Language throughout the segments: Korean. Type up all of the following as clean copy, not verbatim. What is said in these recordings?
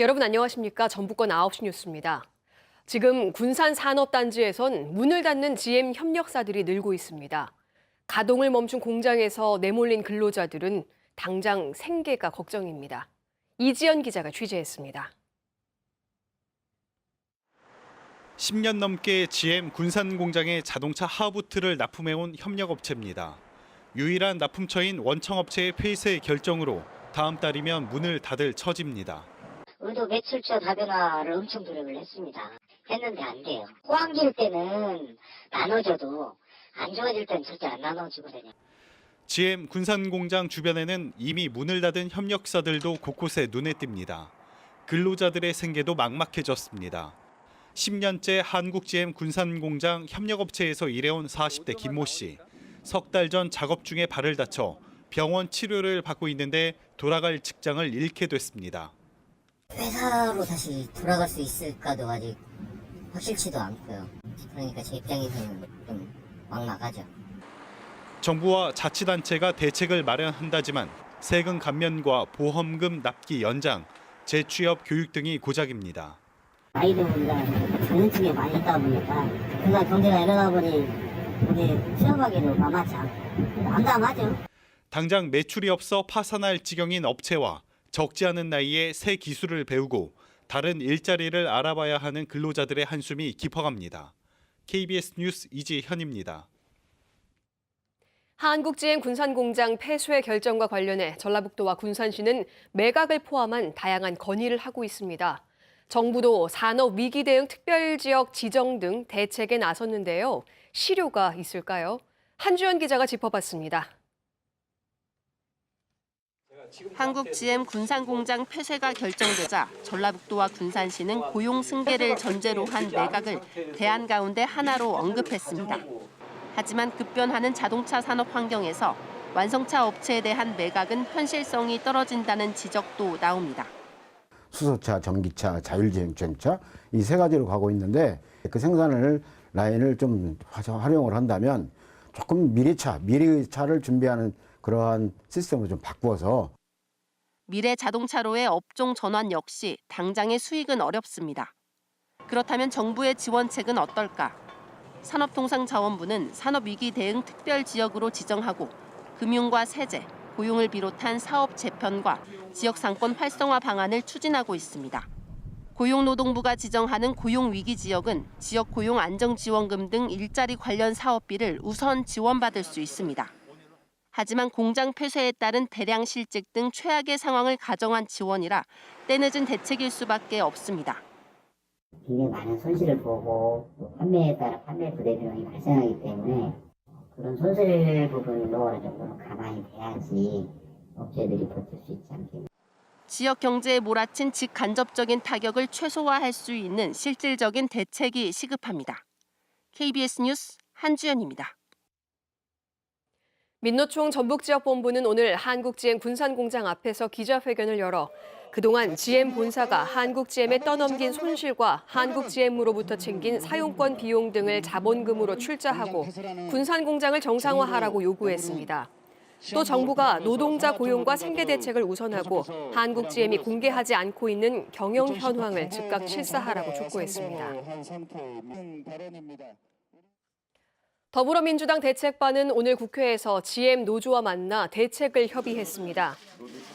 여러분 안녕하십니까? 전북권 9시 뉴스입니다. 지금 군산산업단지에선 문을 닫는 GM 협력사들이 늘고 있습니다. 가동을 멈춘 공장에서 내몰린 근로자들은 당장 생계가 걱정입니다. 이지연 기자가 취재했습니다. 10년 넘게 GM 군산 공장에 자동차 하부트를 납품해온 협력업체입니다. 유일한 납품처인 원청업체의 폐쇄 결정으로 다음 달이면 문을 닫을 처지입니다. 우리도 매출처 다변화를 엄청 노력을 했습니다. 했는데 안 돼요. 호황기일 때는 나눠줘도 안 좋아질 때는 절대 안 나눠주거든요. GM 군산 공장 주변에는 이미 문을 닫은 협력사들도 곳곳에 눈에 띕니다. 근로자들의 생계도 막막해졌습니다. 10년째 한국 GM 군산 공장 협력업체에서 일해온 40대 김모 씨. 석 달 전 작업 중에 발을 다쳐 병원 치료를 받고 있는데 돌아갈 직장을 잃게 됐습니다. 회사로 다시 돌아갈 수 있을까도 아직 확실치도 않고요. 그러니까 제 입장에서는 좀 막막하죠. 정부와 자치단체가 대책을 마련한다지만 세금 감면과 보험금 납기 연장, 재취업 교육 등이 고작입니다. 아이들보다 전년층에 많이 있다 보니까 그가 경제가 일어나 보니 우리 취업하기도 만만치 않고 암담하죠. 당장 매출이 없어 파산할 지경인 업체와 적지 않은 나이에 새 기술을 배우고 다른 일자리를 알아봐야 하는 근로자들의 한숨이 깊어갑니다. KBS 뉴스 이지현입니다. 한국-GM 군산공장 폐쇄 결정과 관련해 전라북도와 군산시는 매각을 포함한 다양한 건의를 하고 있습니다. 정부도 산업위기 대응 특별지역 지정 등 대책에 나섰는데요. 실효가 있을까요? 한주연 기자가 짚어봤습니다. 한국 GM 군산공장 폐쇄가 결정되자 전라북도와 군산시는 고용 승계를 전제로 한 매각을 대안 가운데 하나로 언급했습니다. 하지만 급변하는 자동차 산업 환경에서 완성차 업체에 대한 매각은 현실성이 떨어진다는 지적도 나옵니다. 수소차, 전기차, 자율주행차 이 세 가지로 가고 있는데 그 생산을 라인을 좀 활용을 한다면 조금 미래차를 준비하는 그러한 시스템으로 좀 바꾸어서 미래 자동차로의 업종 전환 역시 당장의 수익은 어렵습니다. 그렇다면 정부의 지원책은 어떨까? 산업통상자원부는 산업위기 대응 특별지역으로 지정하고 금융과 세제, 고용을 비롯한 사업 재편과 지역상권 활성화 방안을 추진하고 있습니다. 고용노동부가 지정하는 고용위기지역은 지역 고용 안정지원금 등 일자리 관련 사업비를 우선 지원받을 수 있습니다. 하지만 공장 폐쇄에 따른 대량 실직 등 최악의 상황을 가정한 지원이라 때늦은 대책일 수밖에 없습니다. 굉장히 많은 손실을 보고 또 판매에 따라 판매 부대 비용이 발생하기 때문에 그런 손실 부분도 어느 정도는 가만히 돼야지 업체들이 버틸 수 있지 않겠나. 지역 경제에 몰아친 직간접적인 타격을 최소화할 수 있는 실질적인 대책이 시급합니다. KBS 뉴스 한주연입니다. 민노총 전북지역본부는 오늘 한국-GM 군산공장 앞에서 기자회견을 열어 그동안 GM 본사가 한국-GM에 떠넘긴 손실과 한국-GM으로부터 챙긴 사용권 비용 등을 자본금으로 출자하고 군산공장을 정상화하라고 요구했습니다. 또 정부가 노동자 고용과 생계 대책을 우선하고 한국-GM이 공개하지 않고 있는 경영 현황을 즉각 실사하라고 촉구했습니다. 더불어민주당 대책반은 오늘 국회에서 GM 노조와 만나 대책을 협의했습니다.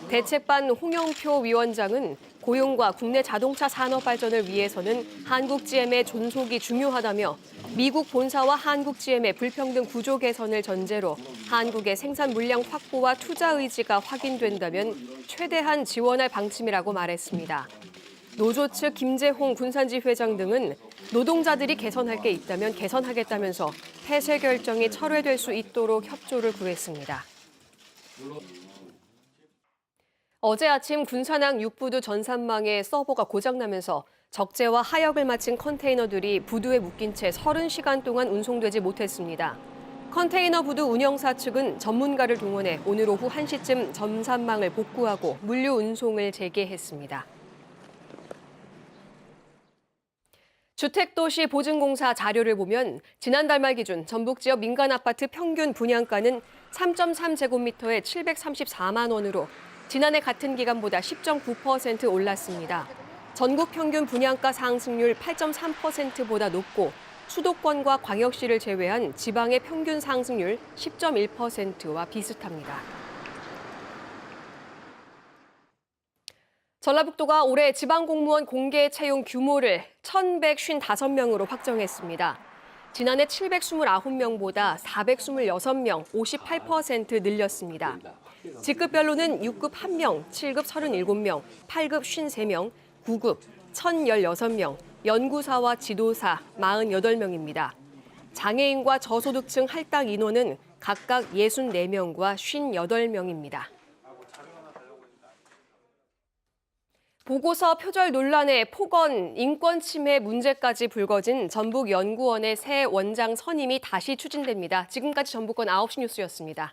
대책반 홍영표 위원장은 고용과 국내 자동차 산업 발전을 위해서는 한국-GM의 존속이 중요하다며 미국 본사와 한국-GM의 불평등 구조 개선을 전제로 한국의 생산 물량 확보와 투자 의지가 확인된다면 최대한 지원할 방침이라고 말했습니다. 노조 측 김재홍 군산지 회장 등은 노동자들이 개선할 게 있다면 개선하겠다면서 폐쇄 결정이 철회될 수 있도록 협조를 구했습니다. 어제 아침 군산항 육부두 전산망의 서버가 고장나면서 적재와 하역을 마친 컨테이너들이 부두에 묶인 채 30시간 동안 운송되지 못했습니다. 컨테이너 부두 운영사 측은 전문가를 동원해 오늘 오후 1시쯤 전산망을 복구하고 물류 운송을 재개했습니다. 주택도시보증공사 자료를 보면 지난달 말 기준 전북 지역 민간 아파트 평균 분양가는 3.3제곱미터에 734만 원으로 지난해 같은 기간보다 10.9% 올랐습니다. 전국 평균 분양가 상승률 8.3%보다 높고 수도권과 광역시를 제외한 지방의 평균 상승률 10.1%와 비슷합니다. 전라북도가 올해 지방공무원 공개 채용 규모를 1,155명으로 확정했습니다. 지난해 729명보다 426명, 58% 늘렸습니다. 직급별로는 6급 1명, 7급 37명, 8급 53명, 9급 1,016명, 연구사와 지도사 48명입니다. 장애인과 저소득층 할당 인원은 각각 64명과 58명입니다. 보고서 표절 논란에 폭언, 인권 침해 문제까지 불거진 전북연구원의 새 원장 선임이 다시 추진됩니다. 지금까지 전북권 9시 뉴스였습니다.